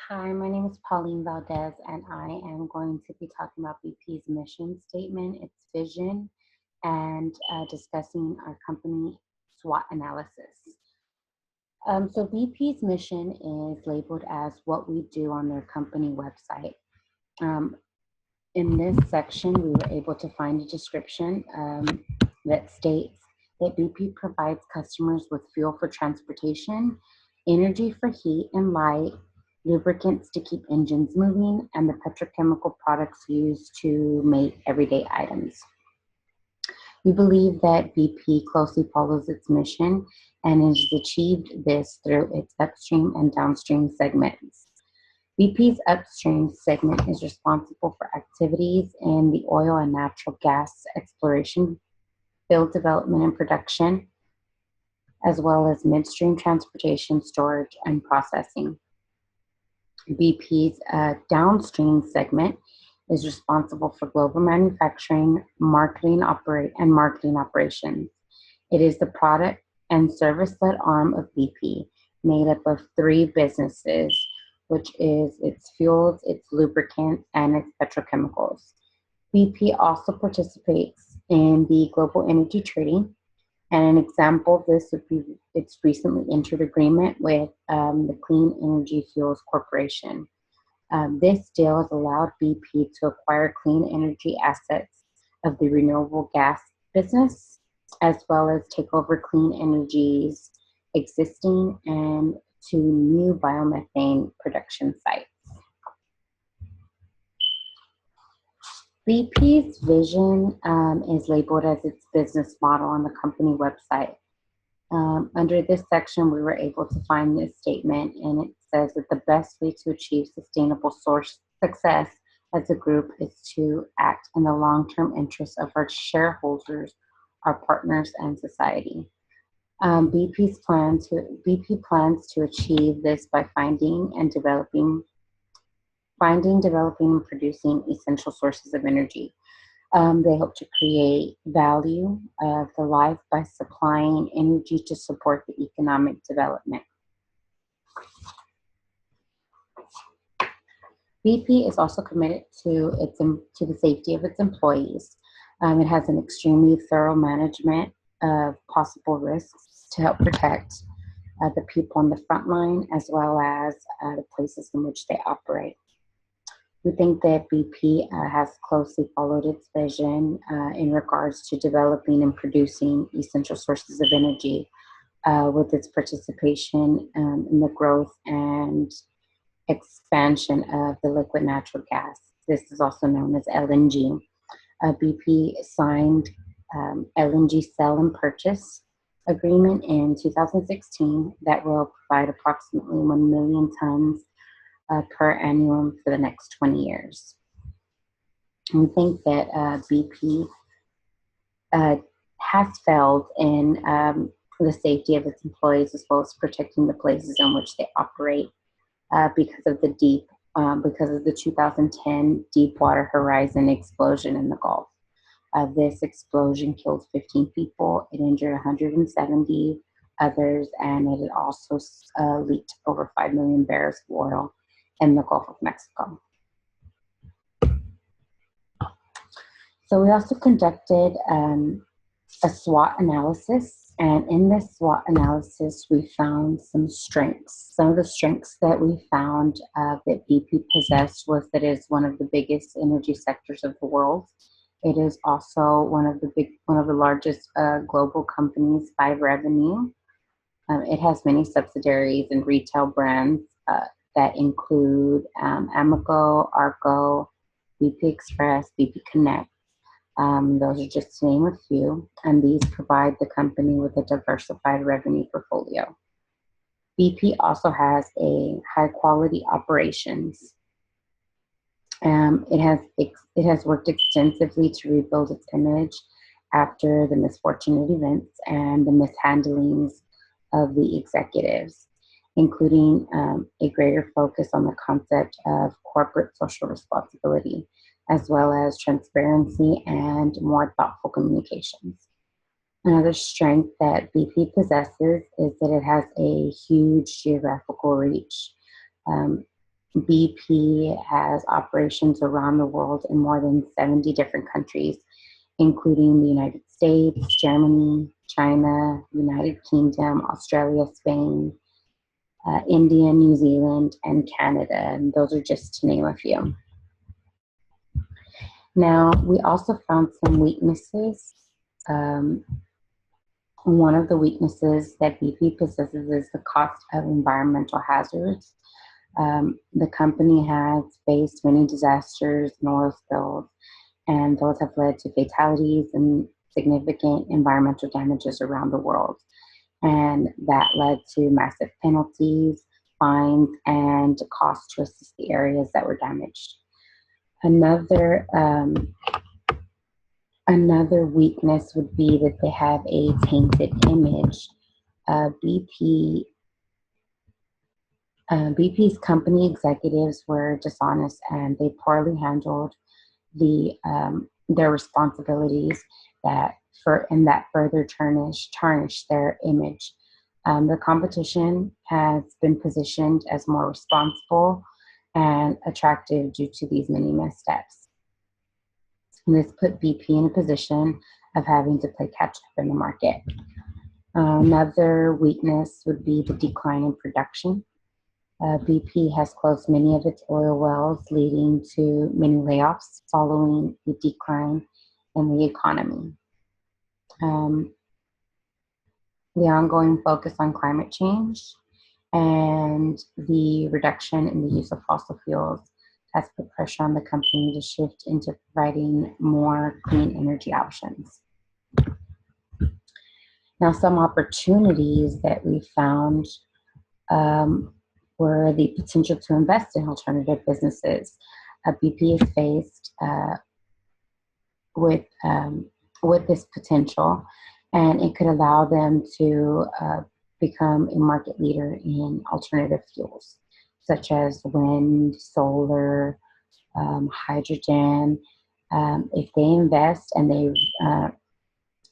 Hi, my name is Pauline Valdez, and I am going to be talking about BP's mission statement, its vision, and discussing our company SWOT analysis. So, BP's mission is labeled as what we do on their company website. Um, in this section, we were able to find a description that states that BP provides customers with fuel for transportation, energy for heat and light, lubricants to keep engines moving, and the petrochemical products used to make everyday items. We believe that BP closely follows its mission and has achieved this through its upstream and downstream segments. BP's upstream segment is responsible for activities in the oil and natural gas exploration, field development and production, as well as midstream transportation, storage, and processing. BP's downstream segment is responsible for global manufacturing, marketing operations. It is the product and service-led arm of BP, made up of three businesses, which is its fuels, its lubricants, and its petrochemicals. BP also participates in the global energy trading, and an example of this would be its recently entered agreement with the Clean Energy Fuels Corporation. This deal has allowed BP to acquire clean energy assets of the renewable gas business, as well as take over clean energy's existing and two new biomethane production sites. BP's vision is labeled as its business model on the company website. Under this section, we were able to find this statement, and it says that the best way to achieve sustainable source success as a group is to act in the long-term interests of our shareholders, our partners, and society. BP plans to achieve this by developing, and producing essential sources of energy. They hope to create value for life by supplying energy to support the economic development. BP is also committed to the safety of its employees. It has an extremely thorough management of possible risks to help protect the people on the front line, as well as the places in which they operate. We think that BP has closely followed its vision in regards to developing and producing essential sources of energy with its participation in the growth and expansion of the liquid natural gas. This is also known as LNG. BP signed LNG sale and purchase agreement in 2016 that will provide approximately 1 million tons per annum for the next 20 years. And we think that BP has failed in the safety of its employees, as well as protecting the places in which they operate because of the 2010 Deepwater Horizon explosion in the Gulf. This explosion killed 15 people, it injured 170 others, and it also leaked over 5 million barrels of oil in the Gulf of Mexico. So we also conducted a SWOT analysis, and in this SWOT analysis, we found some strengths. Some of the strengths that we found that BP possessed was that it is one of the biggest energy sectors of the world. It is also one of the largest global companies by revenue. It has many subsidiaries and retail brands that include Amoco, Arco, BP Express, BP Connect. Those are just to name a few, and these provide the company with a diversified revenue portfolio. BP also has a high quality operations. It has worked extensively to rebuild its image after the misfortunate events and the mishandlings of the executives, including a greater focus on the concept of corporate social responsibility, as well as transparency and more thoughtful communications. Another strength that BP possesses is that it has a huge geographical reach. BP has operations around the world in more than 70 different countries, including the United States, Germany, China, United Kingdom, Australia, Spain, India, New Zealand, and Canada. And those are just to name a few. Now, we also found some weaknesses. One of the weaknesses that BP possesses is the cost of environmental hazards. The company has faced many disasters and oil spills, and those have led to fatalities and significant environmental damages around the world. And that led to massive penalties, fines, and costs to assist the areas that were damaged. Another weakness would be that they have a tainted image. BP's company executives were dishonest, and they poorly handled their responsibilities that further tarnish their image. The competition has been positioned as more responsible and attractive due to these many missteps. And this put BP in a position of having to play catch up in the market. Another weakness would be the decline in production. BP has closed many of its oil wells, leading to many layoffs following the decline in the economy. The ongoing focus on climate change and the reduction in the use of fossil fuels has put pressure on the company to shift into providing more clean energy options. Now, some opportunities that we found were the potential to invest in alternative businesses. BP is faced with this potential, and it could allow them to become a market leader in alternative fuels, such as wind, solar, hydrogen. If they invest and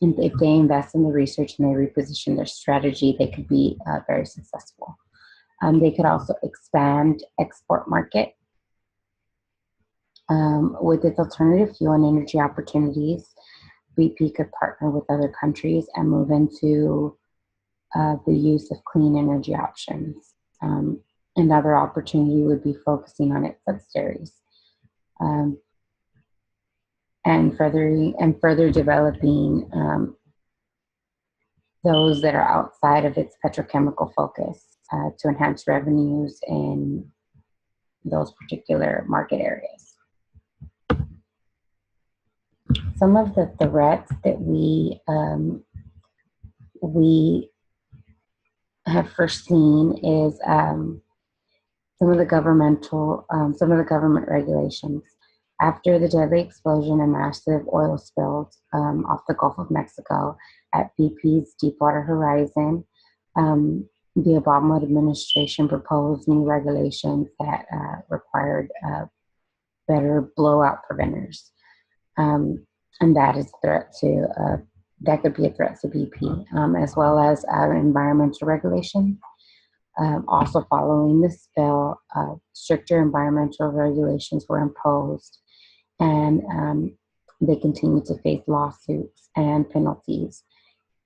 if they invest in the research and they reposition their strategy, they could be very successful. They could also expand export market. With its alternative fuel and energy opportunities, BP could partner with other countries and move into the use of clean energy options. Another opportunity would be focusing on its subsidiaries and further developing those that are outside of its petrochemical focus to enhance revenues in those particular market areas. Some of the threats that we have first seen is some of the government regulations. After the deadly explosion and massive oil spills off the Gulf of Mexico at BP's Deepwater Horizon, the Obama administration proposed new regulations that required better blowout preventers. And that is that could be a threat to BP, as well as environmental regulation. Also following the spill, stricter environmental regulations were imposed, and they continue to face lawsuits and penalties.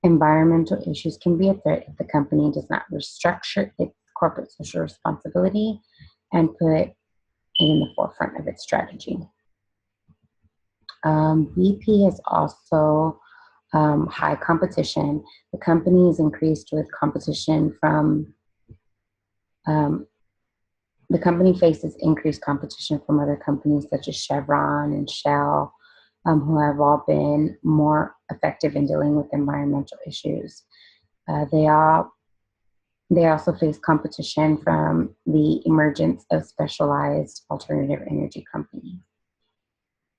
Environmental issues can be a threat if the company does not restructure its corporate social responsibility and put it in the forefront of its strategy. BP is also high competition. The company is increased with competition from the company faces increased competition from other companies such as Chevron and Shell, who have all been more effective in dealing with environmental issues. They also face competition from the emergence of specialized alternative energy companies.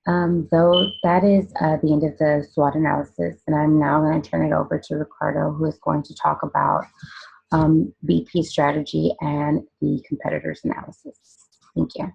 Though that is the end of the SWOT analysis, and I'm now going to turn it over to Ricardo, who is going to talk about BP strategy and the competitors analysis. Thank you.